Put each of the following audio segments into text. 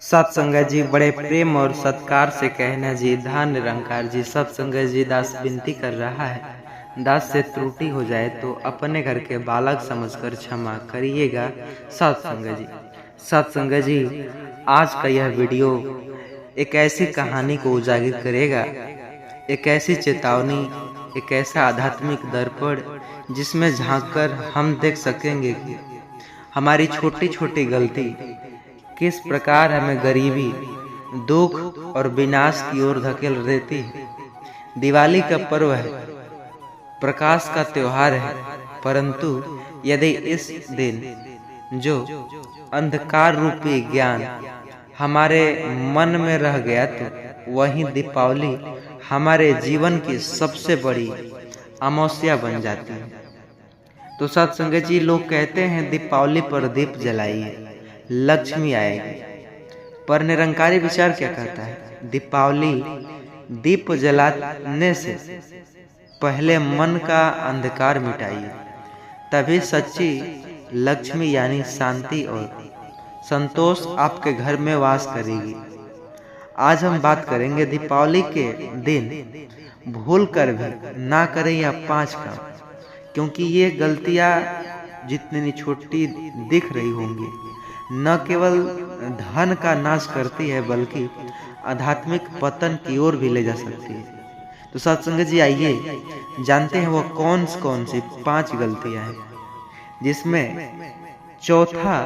सत्संगत जी बड़े प्रेम और सत्कार से कहना जी, धन निरंकार जी। सत्संगत जी दास विनती कर रहा है, दास से त्रुटि हो जाए तो अपने घर के बालक समझकर क्षमा करिएगा। सत्संगत जी, सत्संगत जी, आज का यह वीडियो एक ऐसी कहानी को उजागर करेगा, एक ऐसी चेतावनी, एक ऐसा आध्यात्मिक दर्पण जिसमें झांककर हम देख सकेंगे कि हमारी छोटी छोटी गलती किस प्रकार हमें गरीबी, दुख और विनाश की ओर धकेल देती है। दिवाली का पर्व है, प्रकाश का त्योहार है, परंतु यदि इस दिन जो अंधकार रूपी ज्ञान हमारे मन में रह गया तो वही दीपावली हमारे जीवन की सबसे बड़ी अमावस्या बन जाती है। तो सत्संगत जी, लोग कहते हैं दीपावली पर दीप जलाइए, लक्ष्मी आएगी, पर निरंकारी विचार क्या कहता है? दीपावली दीप जलाने से पहले मन का अंधकार मिटाइए, तभी सच्ची लक्ष्मी यानी शांति और संतोष आपके घर में वास करेगी। आज हम बात करेंगे दीपावली के दिन भूल कर भी ना करें यह 5 काम, क्योंकि ये गलतियां जितनी छोटी दिख रही होंगी न केवल धन का नाश करती है बल्कि आध्यात्मिक पतन की ओर भी ले जा सकती है। तो सत्संगत जी, आइए जानते हैं वो कौन सी 5 गलतियां हैं जिसमें चौथा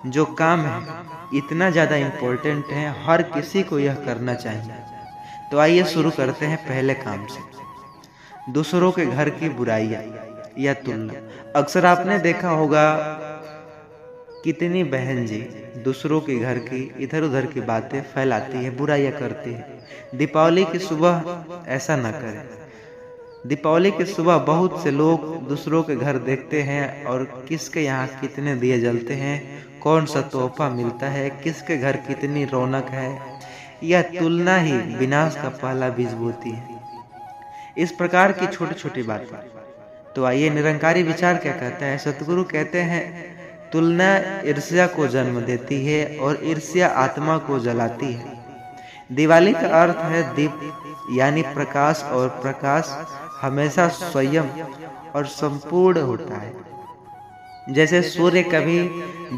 जो काम है इतना ज़्यादा इम्पोर्टेंट है, हर किसी को यह करना चाहिए। तो आइए शुरू करते हैं पहले काम से, दूसरों के घर की बुराइयां या तुलना। अक्सर आपने देखा होगा कितनी बहन जी दूसरों के घर की इधर उधर की बातें फैलाती है, बुराइयां करती है। दीपावली की सुबह ऐसा न करें। दीपावली की सुबह बहुत से लोग दूसरों के घर देखते हैं और किसके यहाँ कितने दिए जलते हैं, कौन सा तोहफा मिलता है, किसके घर कितनी रौनक है। यह तुलना ही विनाश का पहला बीज बोती है। इस प्रकार की छोटी छोटी बातें। तो आइए निरंकारी विचार क्या कहता है? सतगुरु कहते हैं तुलना ईर्ष्या को जन्म देती है और ईर्ष्या आत्मा को जलाती है। दिवाली का अर्थ है दीप यानी प्रकाश, और प्रकाश हमेशा स्वयं और संपूर्ण होता है। जैसे सूर्य कभी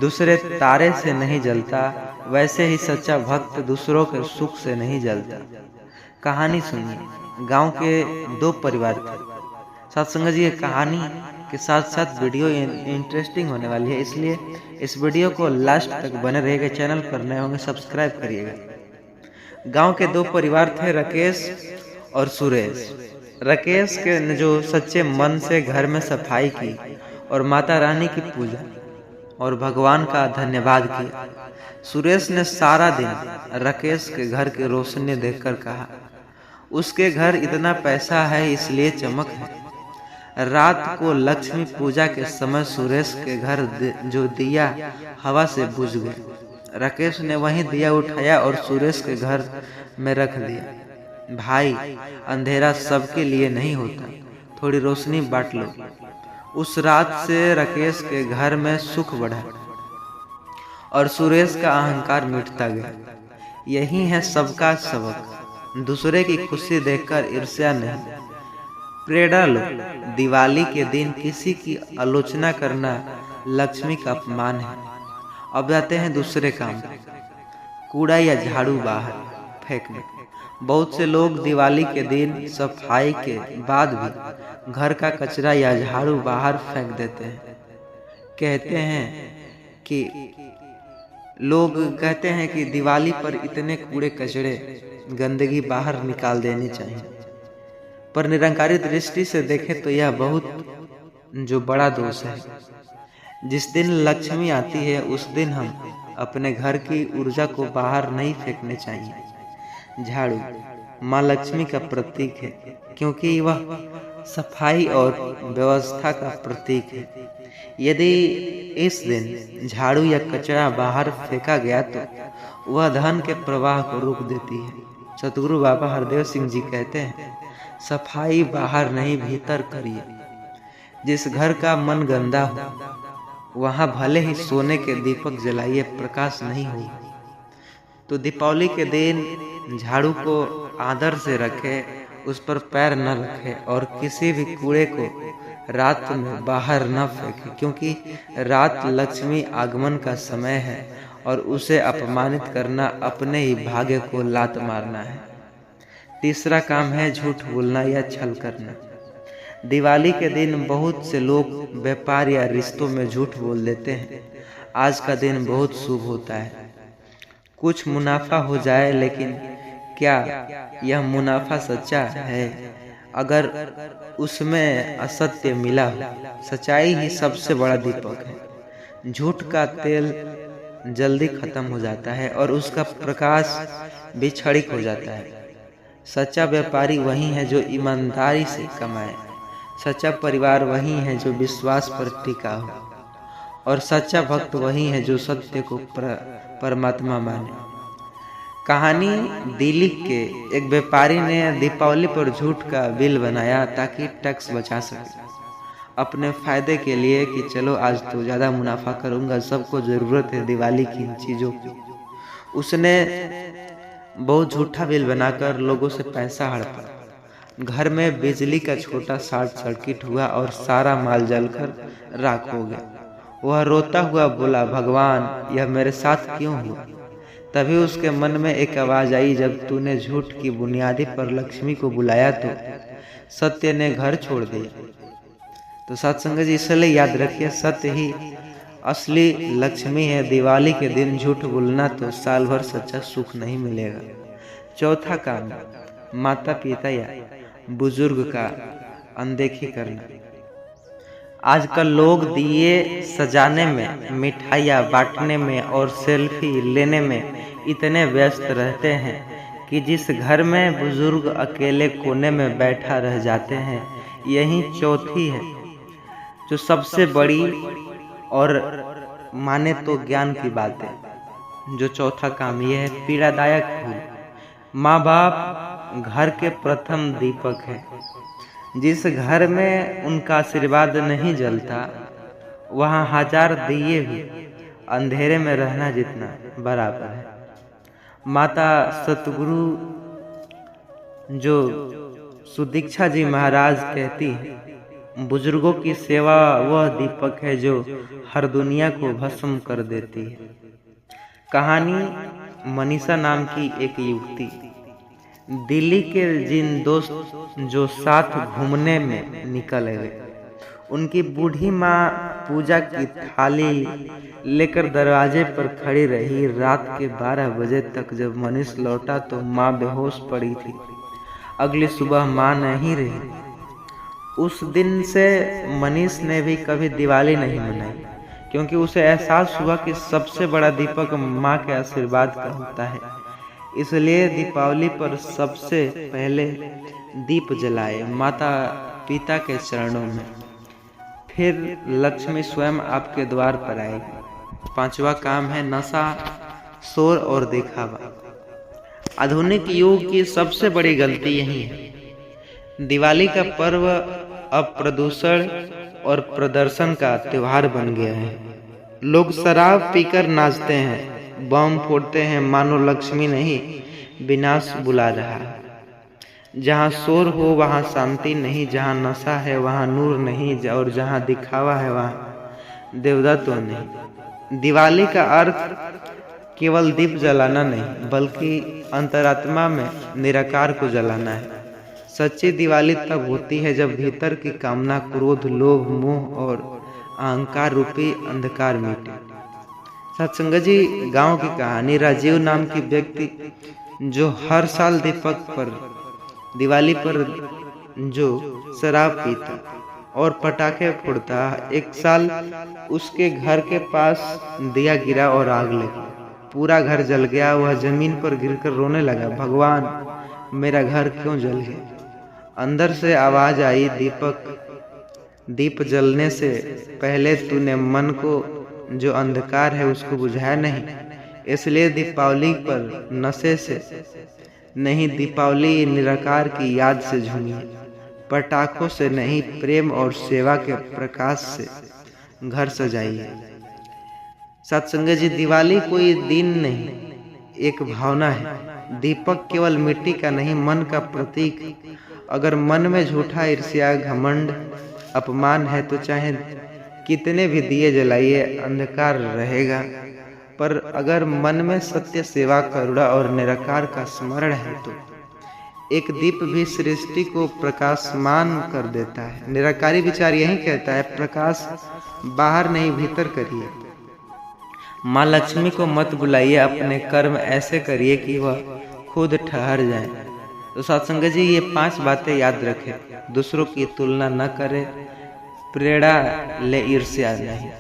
दूसरे तारे से नहीं जलता, वैसे ही सच्चा भक्त दूसरों के सुख से नहीं जलता। कहानी सुनिए। गांव के 2 परिवार थे। सत्संग जी, कहानी के साथ साथ वीडियो इंटरेस्टिंग होने वाली है, इसलिए इस वीडियो को लास्ट तक बने रहेगा। चैनल पर नए होंगे सब्सक्राइब करिएगा। गांव के 2 परिवार थे, राकेश और सुरेश। राकेश के जो सच्चे मन से घर में सफाई की और माता रानी की पूजा और भगवान का धन्यवाद किया। सुरेश ने सारा दिन राकेश के घर की रोशनी देखकर कहा, उसके घर इतना पैसा है इसलिए चमक है। रात को लक्ष्मी पूजा के समय सुरेश के घर जो दिया हवा से बुझ गए। राकेश ने वही दिया उठाया और सुरेश के घर में रख दिया। भाई, अंधेरा सबके लिए नहीं होता, थोड़ी रोशनी बांट लो। उस रात से राकेश के घर में सुख बढ़ा और सुरेश का अहंकार मिटता गया। यही है सबका सबक, दूसरे की खुशी देखकर ईर्ष्या नहीं, प्रेरणा लो। दिवाली के दिन किसी की आलोचना करना लक्ष्मी का अपमान है। अब जाते हैं दूसरे काम, कूड़ा या झाड़ू बाहर फेंकने। बहुत से लोग दिवाली के दिन सफाई के बाद भी घर का कचरा या झाड़ू बाहर फेंक देते हैं। लोग कहते हैं कि दिवाली पर इतने कूड़े कचरे गंदगी बाहर निकाल देनी चाहिए, पर निरंकारी दृष्टि से देखें तो यह बहुत जो बड़ा दोष है। जिस दिन लक्ष्मी आती है उस दिन हम अपने घर की ऊर्जा को बाहर नहीं फेंकने चाहिए। झाड़ू माँ लक्ष्मी का प्रतीक है, क्योंकि वह सफाई और व्यवस्था का प्रतीक है। यदि इस दिन झाड़ू या कचरा बाहर फेंका गया तो वह धन के प्रवाह को रोक देती है। सतगुरु बाबा हरदेव सिंह जी कहते हैं, सफाई बाहर नहीं भीतर करिए। जिस घर का मन गंदा हो वहाँ भले ही सोने के दीपक जलाइए, प्रकाश नहीं होगा। तो दीपावली के दिन झाड़ू को आदर से रखे, उस पर पैर न रखे और किसी भी कूड़े को रात में बाहर न फेंके, क्योंकि रात लक्ष्मी आगमन का समय है और उसे अपमानित करना अपने ही भाग्य को लात मारना है। तीसरा काम है झूठ बोलना या छल करना। दिवाली के दिन बहुत से लोग व्यापार या रिश्तों में झूठ बोल देते हैं। आज का दिन बहुत शुभ होता है, कुछ मुनाफा हो जाए, लेकिन क्या यह मुनाफा सच्चा है? अगर उसमें असत्य मिला हो, सच्चाई ही सबसे बड़ा दीपक है। झूठ का तेल जल्दी खत्म हो जाता है और उसका प्रकाश भी क्षणिक हो जाता है। सच्चा व्यापारी वही है जो ईमानदारी से कमाए। सच्चा परिवार वही है जो विश्वास पर टिका हो, और सच्चा भक्त वही है जो सत्य को परमात्मा माने। कहानी दिल्ली के एक व्यापारी ने दीपावली पर झूठ का बिल बनाया ताकि टैक्स बचा सके, अपने फायदे के लिए कि चलो आज तो ज़्यादा मुनाफा करूंगा, सबको ज़रूरत है दिवाली की इन चीज़ों की। उसने बहुत झूठा बिल बनाकर लोगों से पैसा हड़पा। घर में बिजली का छोटा शॉर्ट सर्किट हुआ और सारा माल जलकर राख हो गया। वह रोता हुआ बोला, भगवान यह मेरे साथ क्यों हुआ? तभी उसके मन में एक आवाज आई, जब तूने झूठ की बुनियादी पर लक्ष्मी को बुलाया तो सत्य ने घर छोड़ दिया। तो सत्संग जी इसलिए याद रखिए, सत्य ही असली लक्ष्मी है। दिवाली के दिन झूठ बोलना तो साल भर सच्चा सुख नहीं मिलेगा। चौथा काम, माता पिता या बुजुर्ग का अनदेखी करना। आजकल लोग दिए सजाने में, मिठाइयाँ बांटने में और सेल्फी लेने में इतने व्यस्त रहते हैं कि जिस घर में बुजुर्ग अकेले कोने में बैठा रह जाते हैं, यही चौथी है जो सबसे बड़ी और माने तो ज्ञान की बात है। जो चौथा काम यह है, पीड़ादायक फूल। माँ बाप घर के प्रथम दीपक है। जिस घर में उनका आशीर्वाद नहीं जलता, वहाँ हजार दिए भी अंधेरे में रहना जितना बराबर है। माता सतगुरु जो सुदीक्षा जी महाराज कहती है, बुजुर्गों की सेवा वह दीपक है जो हर दुनिया को भस्म कर देती है। कहानी मनीषा नाम की एक युवती, दिल्ली के जिन दोस्त जो साथ घूमने में निकल गए, उनकी बूढ़ी माँ पूजा की थाली लेकर दरवाजे पर खड़ी रही। रात के 12 बजे तक जब मनीष लौटा तो माँ बेहोश पड़ी थी। अगली सुबह माँ नहीं रही। उस दिन से मनीष ने भी कभी दिवाली नहीं मनाई, क्योंकि उसे एहसास हुआ कि सबसे बड़ा दीपक माँ के आशीर्वाद का होता है। इसलिए दीपावली पर सबसे पहले दीप जलाए माता पिता के चरणों में, फिर लक्ष्मी स्वयं आपके द्वार पर आएगी। पांचवा काम है नशा, शोर और दिखावा। आधुनिक युग की सबसे बड़ी गलती यही है। दिवाली का पर्व अब प्रदूषण और प्रदर्शन का त्योहार बन गया है। लोग शराब पीकर नाचते हैं, बम फोड़ते हैं, मानो लक्ष्मी नहीं विनाश बुला रहा है। जहाँ शोर हो वहाँ शांति नहीं, जहाँ नशा है वहाँ नूर नहीं, और जहाँ दिखावा है वहाँ देवदत्त नहीं। दिवाली का अर्थ केवल दीप जलाना नहीं, बल्कि अंतरात्मा में निराकार को जलाना है। सच्ची दिवाली तब होती है जब भीतर की कामना, क्रोध, लोभ, मोह और अहंकार रूपी अंधकार मिटे। सत्संग जी गांव की कहानी, राजीव नाम की व्यक्ति जो हर साल दिवाली पर जो शराब पीता और पटाखे फोड़ता, एक साल उसके घर के पास दिया गिरा और आग लगी। पूरा घर जल गया। वह जमीन पर गिरकर रोने लगा, भगवान मेरा घर क्यों जल गया? अंदर से आवाज आई, दीप जलने से पहले तूने मन को जो अंधकार है उसको बुझाया नहीं, इसलिए दीपावली पर नशे से नहीं, दीपावली निराकार की याद से झूमिए। पटाखों से नहीं, प्रेम और सेवा के प्रकाश से घर सजाइए। सत्संग जी दिवाली कोई दिन नहीं, एक भावना है। दीपक केवल मिट्टी का नहीं, मन का प्रतीक। अगर मन में झूठा ईर्ष्या, घमंड, अपमान है तो चाहे कितने भी दिए जलाइए अंधकार रहेगा। पर अगर मन में सत्य, सेवा, करुणा और निराकार का स्मरण है तो एक दीप भी सृष्टि को प्रकाशमान कर देता है। निराकारी विचार यही कहता है, प्रकाश बाहर नहीं भीतर करिए। माँ लक्ष्मी को मत बुलाइए, अपने कर्म ऐसे करिए कि वह खुद ठहर जाए। तो सत्संग जी, ये 5 बातें याद रखें। दूसरों की तुलना न करें, प्रेरणा ले ईर्ष्या नहीं।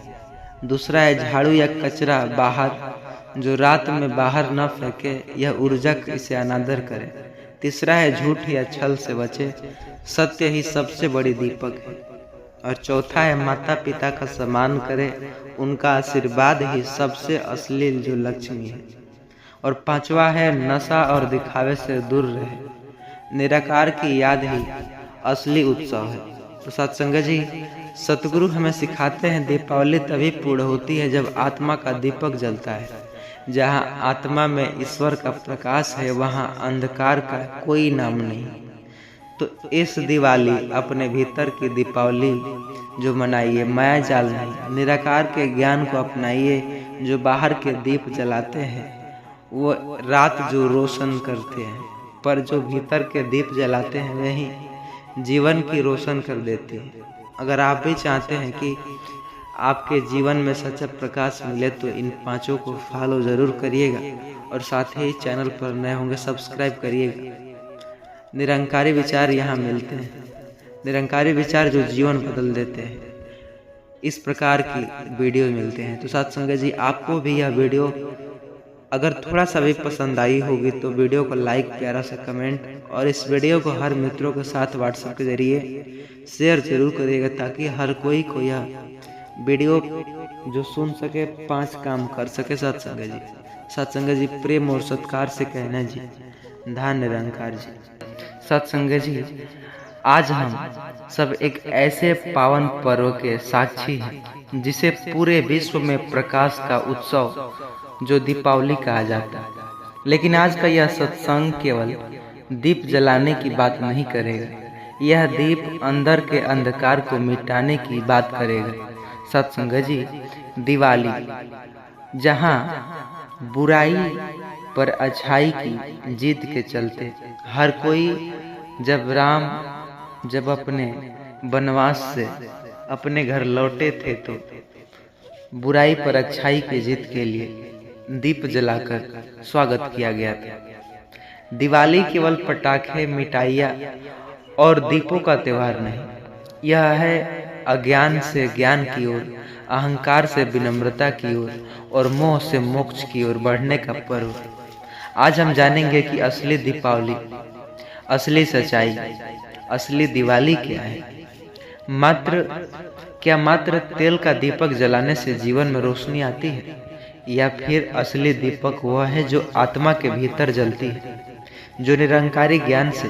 दूसरा है झाड़ू या कचरा बाहर, जो रात में बाहर न फेंके, यह ऊर्जा इसे अनादर करे। तीसरा है झूठ या छल से बचे, सत्य ही सबसे बड़ी दीपक है। और चौथा है माता पिता का सम्मान करे, उनका आशीर्वाद ही सबसे असली जो लक्ष्मी है। और पांचवा है नशा और दिखावे से दूर रहे, निराकार की याद ही असली उत्सव है। तो सत्संग जी, सतगुरु हमें सिखाते हैं दीपावली तभी पूर्ण होती है जब आत्मा का दीपक जलता है। जहाँ आत्मा में ईश्वर का प्रकाश है, वहाँ अंधकार का कोई नाम नहीं। तो इस दिवाली अपने भीतर की दीपावली जो मनाइए, माया जाल नहीं, निराकार के ज्ञान को अपनाइए। जो बाहर के दीप जलाते हैं वो रात जो रोशन करते हैं, पर जो भीतर के दीप जलाते हैं वही जीवन की रोशन कर देते हैं। अगर आप भी चाहते हैं कि आपके जीवन में सच्चा प्रकाश मिले तो इन 5 को फॉलो ज़रूर करिएगा। और साथ ही चैनल पर नए होंगे सब्सक्राइब करिएगा। निरंकारी विचार यहाँ मिलते हैं, निरंकारी विचार जो जीवन बदल देते हैं, इस प्रकार की वीडियो मिलते हैं। तो सत्संग जी, आपको भी यह वीडियो अगर थोड़ा सा भी पसंद आई होगी तो वीडियो को लाइक, प्यारा सा कमेंट और इस वीडियो को हर मित्रों के साथ व्हाट्सएप के जरिए शेयर जरूर करिएगा, ताकि हर कोई को यह वीडियो जो सुन सके 5 काम कर सके। सत्संग जी, सत्संग जी, प्रेम और सत्कार से कहना जी, धन निरंकार जी। सत्संग जी, आज हम सब एक ऐसे पावन पर्व के साक्षी हैं जिसे पूरे विश्व में प्रकाश का उत्सव जो दीपावली कहा जाता है। लेकिन आज का यह सत्संग केवल दीप जलाने की बात नहीं करेगा, यह दीप अंदर के अंधकार को मिटाने की बात करेगा। सत्संग जी, दिवाली जहाँ बुराई पर अच्छाई की जीत के चलते हर कोई जब अपने वनवास से अपने घर लौटे थे तो बुराई पर अच्छाई की जीत के लिए दीप जलाकर स्वागत किया गया था। दिवाली केवल पटाखे, मिठाइयाँ और दीपों का त्योहार नहीं, यह है अज्ञान से ज्ञान की ओर, अहंकार से विनम्रता की ओर और मोह से मोक्ष की ओर बढ़ने का पर्व। आज हम जानेंगे कि असली दीपावली, असली सच्चाई, असली दिवाली क्या है। मात्र तेल का दीपक जलाने से जीवन में रोशनी आती है, या फिर असली दीपक वह है जो आत्मा के भीतर जलती है, जो निरंकारी ज्ञान से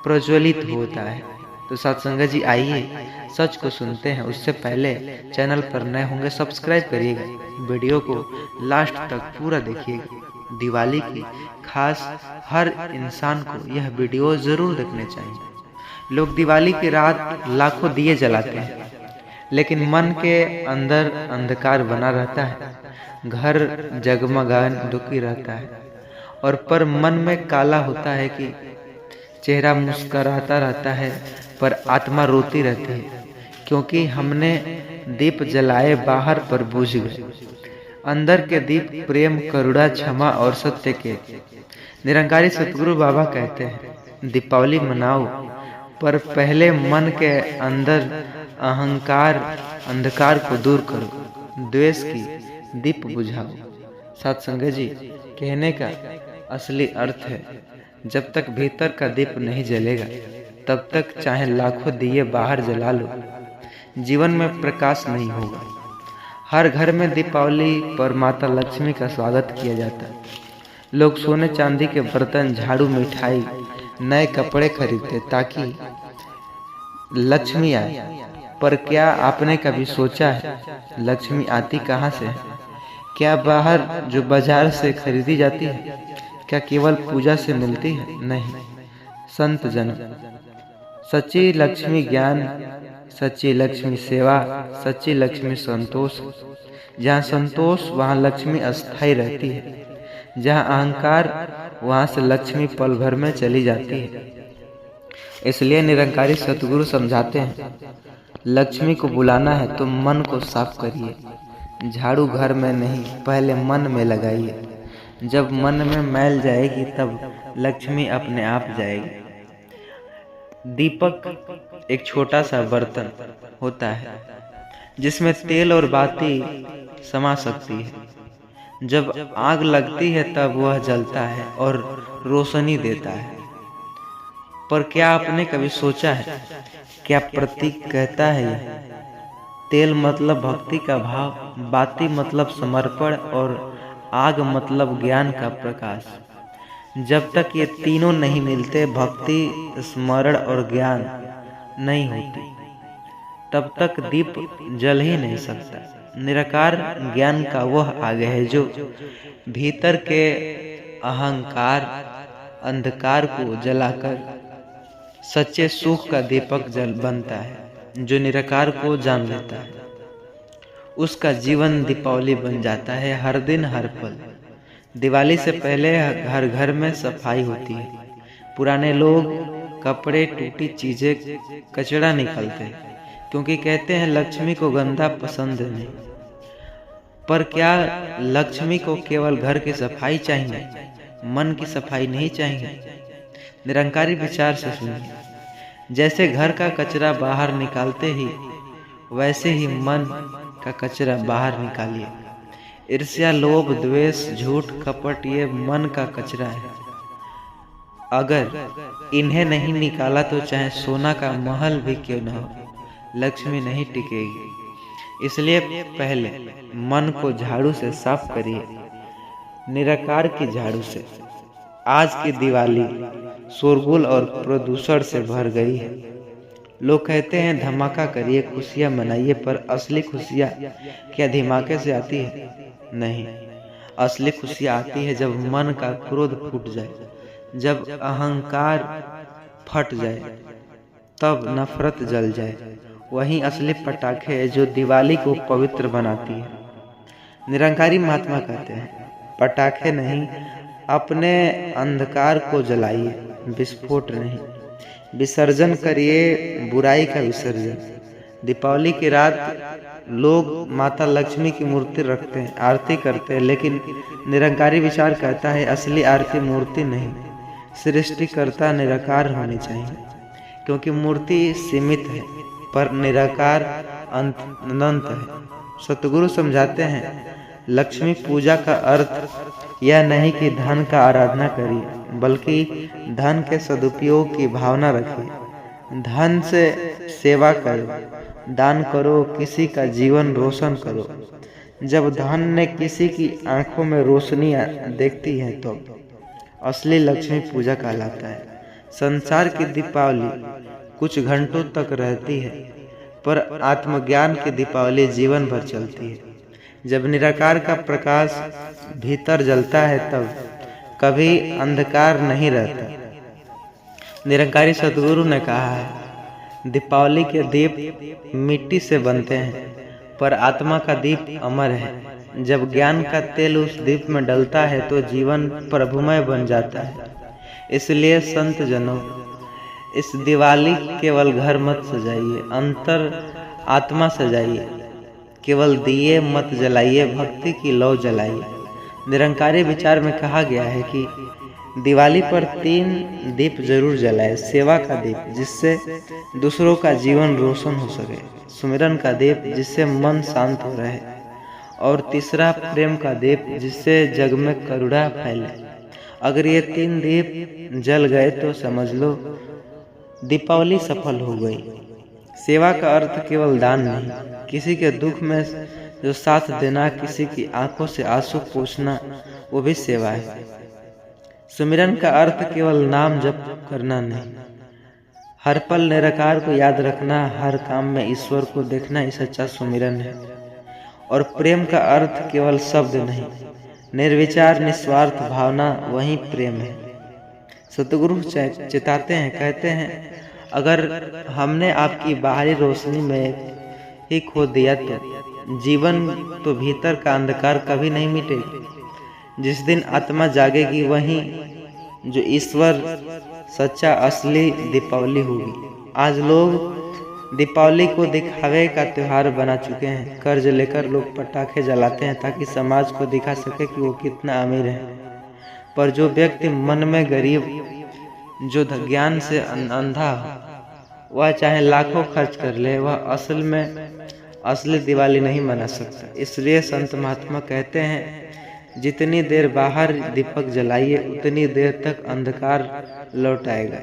प्रज्वलित होता है। तो सत्संग जी, आइए सच को सुनते हैं। उससे पहले चैनल पर नए होंगे सब्सक्राइब करिएगा, वीडियो को लास्ट तक पूरा देखिएगा। दिवाली की खास हर इंसान को यह वीडियो जरूर देखने चाहिए। लोग दिवाली की रात लाखों दिए जलाते हैं, लेकिन मन के अंदर अंधकार बना रहता है, घर जगमगान दुखी रहता है, और पर मन में काला होता है कि चेहरा मुस्कुराता रहता है पर आत्मा रोती रहती है, क्योंकि हमने दीप जलाए बाहर पर बुझ गए। अंदर के दीप प्रेम, करुणा, क्षमा और सत्य के। निरंकारी सतगुरु बाबा कहते हैं, दीपावली मनाओ पर पहले मन के अंदर अहंकार, अंधकार को दूर करो, द्वेष की दीप बुझाओ। सत्संग जी, कहने का असली अर्थ है, जब तक भीतर का दीप नहीं जलेगा तब तक चाहे लाखों दिए बाहर जला लो, जीवन में प्रकाश नहीं होगा। हर घर में दीपावली पर माता लक्ष्मी का स्वागत किया जाता है। लोग सोने चांदी के बर्तन, झाड़ू, मिठाई, नए कपड़े खरीदते ताकि लक्ष्मी आए। पर क्या आपने कभी सोचा है लक्ष्मी आती कहाँ से है? क्या बाहर जो बाजार से खरीदी जाती है क्या केवल पूजा से मिलती है? नहीं। संत जन, सच्ची लक्ष्मी ज्ञान, सच्ची लक्ष्मी सेवा, सच्ची लक्ष्मी संतोष। जहाँ संतोष वहाँ लक्ष्मी अस्थायी रहती है। जहाँ अहंकार वहाँ से लक्ष्मी पल भर में चली जाती है। इसलिए निरंकारी सतगुरु समझाते हैं, लक्ष्मी को बुलाना है तो मन को साफ करिए। झाड़ू घर में नहीं, पहले मन में लगाइए। जब मन में मैल जाएगी तब लक्ष्मी अपने आप जाएगी। दीपक एक छोटा सा बर्तन होता है जिसमें तेल और बाती समा सकती है। जब आग लगती है तब वह जलता है और रोशनी देता है। पर क्या आपने कभी सोचा है, क्या प्रतीक कहता है यह? तेल मतलब भक्ति का भाव, बाती मतलब समर्पण और आग मतलब ज्ञान का प्रकाश। जब तक ये तीनों नहीं मिलते, भक्ति, स्मरण और ज्ञान नहीं होती, तब तक दीप जल ही नहीं सकता। निराकार ज्ञान का वह आग है जो भीतर के अहंकार अंधकार को जलाकर सच्चे सुख का दीपक जल बनता है। जो निराकार को जान लेता है उसका जीवन दीपावली बन जाता है। हर दिन हर पल दिवाली से पहले घर घर में सफाई होती है। पुराने लोग कपड़े, टूटी चीजें, कचरा निकालते हैं क्योंकि कहते हैं लक्ष्मी को गंदा पसंद नहीं। पर क्या लक्ष्मी को केवल घर की सफाई चाहिए, मन की सफाई नहीं चाहिए? निरंकारी विचार से सुनिए। जैसे घर का कचरा बाहर निकालते ही वैसे ही मन का कचरा बाहर निकालिए। ईर्ष्या, लोभ, द्वेष, झूठ, कपट ये मन का कचरा है। अगर इन्हें नहीं निकाला तो चाहे सोना का महल भी क्यों न हो, लक्ष्मी नहीं टिकेगी। इसलिए पहले मन को झाड़ू से साफ करिए, निराकार की झाड़ू से। आज की दिवाली शोरगुल और प्रदूषण से भर गई है। लोग कहते हैं धमाका करिए, खुशियां मनाइए, पर असली खुशियां क्या धमाके से आती है? नहीं, असली खुशियां आती है जब मन का क्रोध फूट जाए, जब अहंकार फट जाए, तब नफरत जल जाए। वही असली पटाखे है जो दिवाली को पवित्र बनाती है। निरंकारी महात्मा कहते हैं, पटाखे नहीं, अपने अंधकार को जलाइए, विस्फोट नहीं। विसर्जन करिए बुराई का विसर्जन। दीपावली की रात लोग माता लक्ष्मी की मूर्ति रखते हैं, आरती करते हैं, लेकिन निरंकारी विचार कहता है असली आरती मूर्ति नहीं, सृष्टिकर्ता निराकार होनी चाहिए। क्योंकि मूर्ति सीमित है पर निराकार अनंत है। सतगुरु समझाते हैं, लक्ष्मी पूजा का अर्थ यह नहीं कि धन का आराधना करिए, बल्कि धन के सदुपयोग की भावना रखिए। धन से सेवा करो, दान करो, किसी का जीवन रोशन करो। जब धन ने किसी की आंखों में रोशनी देखती है तो असली लक्ष्मी पूजा कहलाता है। संसार की दीपावली कुछ घंटों तक रहती है, पर आत्मज्ञान की दीपावली जीवन भर चलती है। जब निराकार का प्रकाश भीतर जलता है तब कभी अंधकार नहीं रहता। निरंकारी सतगुरु ने कहा है, दीपावली के दीप मिट्टी से बनते हैं पर आत्मा का दीप अमर है। जब ज्ञान का तेल उस दीप में डलता है तो जीवन प्रभुमय बन जाता है। इसलिए संत जनों, इस दिवाली केवल घर मत सजाइए, अंतर आत्मा सजाइए। केवल दिए मत जलाइए, भक्ति की लौ जलाइए। निरंकारी विचार में कहा गया है कि दिवाली पर 3 दीप जरूर जलाए। सेवा का दीप जिससे दूसरों का जीवन रोशन हो सके, सुमिरन का दीप जिससे मन शांत हो रहे, और तीसरा प्रेम का दीप जिससे जग में करुणा फैले। अगर ये 3 दीप जल गए तो समझ लो दीपावली सफल हो गई। सेवा का अर्थ केवल दान नहीं, किसी के दुख में जो साथ देना, किसी की आंखों से आंसू पोंछना, वो भी सेवा है। सुमिरन का अर्थ केवल नाम जप करना नहीं, हर पल निराकार को याद रखना, हर काम में ईश्वर को देखना ही सच्चा सुमिरन है। और प्रेम का अर्थ केवल शब्द नहीं, निर्विचार निस्वार्थ भावना वही प्रेम है। सतगुरु चेताते हैं, कहते हैं, अगर हमने आपकी बाहरी रोशनी में ही खो दिया तो जीवन तो भीतर का अंधकार कभी नहीं मिटेगा। जिस दिन आत्मा जागेगी वहीं जो ईश्वर सच्चा असली दीपावली होगी। आज लोग दीपावली को दिखावे का त्योहार बना चुके हैं। कर्ज लेकर लोग पटाखे जलाते हैं ताकि समाज को दिखा सके कि वो कितना अमीर है। पर जो व्यक्ति मन में गरीब, जो ज्ञान से अंधा हो, वह चाहे लाखों खर्च कर ले, वह असल में असली दिवाली नहीं मना सकता। इसलिए संत महात्मा कहते हैं, जितनी देर बाहर दीपक जलाइए उतनी देर तक अंधकार लौट आएगा।